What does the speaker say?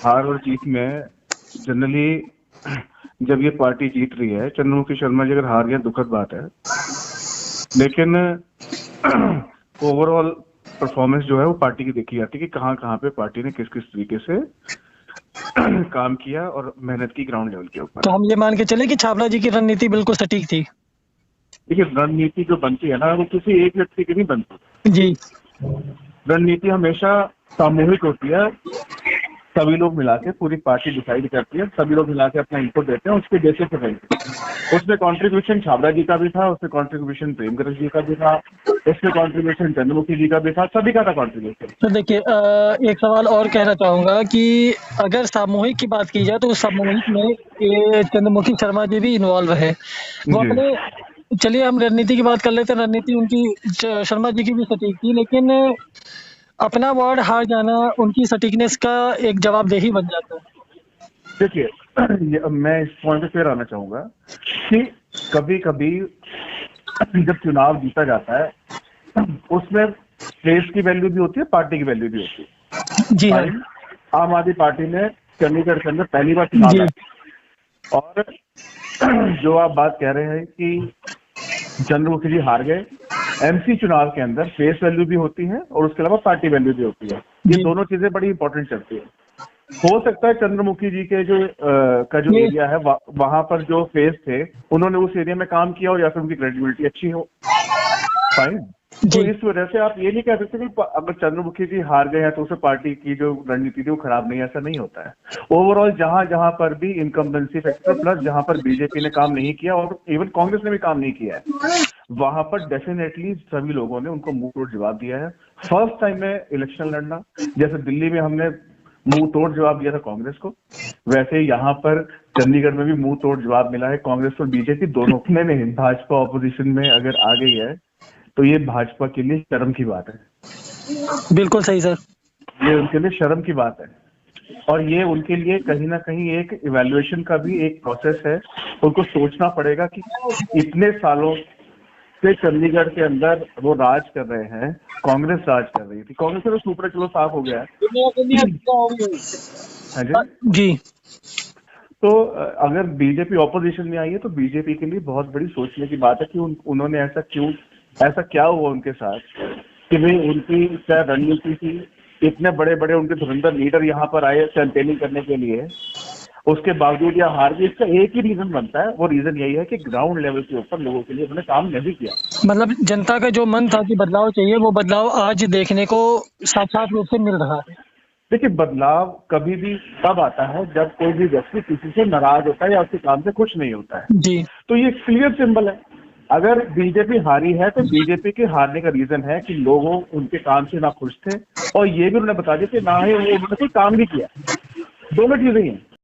हार और जीत में जनरली जब ये पार्टी जीत रही है, चंद्रमुखी शर्मा जी अगर हार गया दुखद बात है, लेकिन ओवरऑल परफॉर्मेंस जो है वो पार्टी की देखी जाती है कि कहाँ कहाँ पे पार्टी ने किस किस तरीके से काम किया और मेहनत की ग्राउंड लेवल के ऊपर। तो हम ये मान के चले कि छाबड़ा जी की रणनीति बिल्कुल सटीक थी। देखिए, रणनीति जो बनती है ना, वो किसी एक व्यक्ति की नहीं बनती जी रणनीति हमेशा सामूहिक होती है। सभी लोग मिला के पूरी पार्टी डिसाइड करती है, सभी लोग मिला के अपना इनपुट देते हैं, उसके बेसिस पे बनती है। उसमें कंट्रीब्यूशन छाबड़ा जी का भी था, उसमें कंट्रीब्यूशन प्रेमकर जी का भी था, उसमें कंट्रीब्यूशन चंद्रमुखी जी का भी था, सभी का था कंट्रीब्यूशन। तो देखिए, एक सवाल और कहना चाहूंगा कि अगर सामूहिक की बात की जाए तो उस सामूहिक में ये चंद्रमुखी शर्मा जी भी इन्वॉल्व है। वो जी अपने, चलिए हम रणनीति की बात कर लेते हैं। रणनीति उनकी शर्मा जी की भी सटीक थी, लेकिन अपना वार्ड हार जाना उनकी सटीकनेस का एक जवाबदेही बन जाता है। देखिए, मैं इस पॉइंट पे फिर आना चाहूंगा कि कभी कभी जब चुनाव जीता जाता है उसमें प्लेस की वैल्यू भी होती है, पार्टी की वैल्यू भी होती है। जी हाँ आम आदमी पार्टी ने चंडीगढ़ के अंदर पहली बार चुनाव जी लड़ा और जो आप बात कह रहे हैं कि चंद्रमुखी जी हार गए, एमसी चुनाव के अंदर फेस वैल्यू भी होती है और उसके अलावा पार्टी वैल्यू भी होती है। ये जी। दोनों चीजें बड़ी इंपॉर्टेंट चलती है। हो सकता है चंद्रमुखी जी के जो का जो ये- एरिया है वहां पर जो फेस थे उन्होंने उस एरिया में काम किया हो या फिर उनकी क्रेडिबिलिटी अच्छी हो, फाइन। तो जी इस वजह से आप ये नहीं कह सकते कि अगर चंद्रमुखी जी हार गए हैं तो उसे पार्टी की जो रणनीति थी वो खराब नहीं है, ऐसा नहीं होता है। ओवरऑल जहां जहां पर भी इनकम्बेंसी फैक्टर प्लस जहां पर बीजेपी ने काम नहीं किया और इवन कांग्रेस ने भी काम नहीं किया है, वहां पर डेफिनेटली सभी लोगों ने उनको मुंह तोड़ जवाब दिया है। फर्स्ट टाइम में इलेक्शन लड़ना, जैसे दिल्ली में हमने मुंह तोड़ जवाब दिया था कांग्रेस को, वैसे यहाँ पर चंडीगढ़ में भी मुंह तोड़ जवाब मिला है कांग्रेस और बीजेपी दोनों में। भाजपा ऑपोजिशन में अगर आ गई है तो ये भाजपा के लिए शर्म की बात है। बिल्कुल सही सर। ये उनके लिए शर्म की बात है और ये उनके लिए कहीं ना कहीं एक इवैल्यूएशन का भी एक प्रोसेस है। उनको सोचना पड़ेगा कि इतने सालों से चंडीगढ़ के अंदर वो राज कर रहे हैं, कांग्रेस राज कर रही थी, कांग्रेस का तो सुपर चलो साफ हो गया है। हाँ जी। जी तो अगर बीजेपी ऑपोजिशन में आई है तो बीजेपी के लिए बहुत बड़ी सोचने की बात है कि उन्होंने ऐसा क्या हुआ उनके साथ कि भाई उनकी क्या रणनीति थी। इतने बड़े बड़े उनके धुरंधर लीडर यहाँ पर आए कैंपेनिंग करने के लिए, उसके बावजूद यह हार गई। इसका एक ही रीजन बनता है, वो रीजन यही है कि ग्राउंड लेवल के ऊपर लोगों के लिए उन्होंने काम नहीं किया। मतलब जनता का जो मन था कि बदलाव चाहिए, वो बदलाव आज देखने को साफ रूप से मिल रहा है। देखिए, बदलाव कभी भी तब आता है जब कोई भी व्यक्ति किसी से नाराज होता है या उसके काम से खुश नहीं होता है। जी तो ये क्लियर सिंबल है। अगर बीजेपी हारी है तो बीजेपी के हारने का रीजन है कि लोगों उनके काम से ना खुश थे और ये भी उन्होंने बता दिया कि ना ही उन्होंने कोई काम भी किया। दोनों चीजें ही हैं।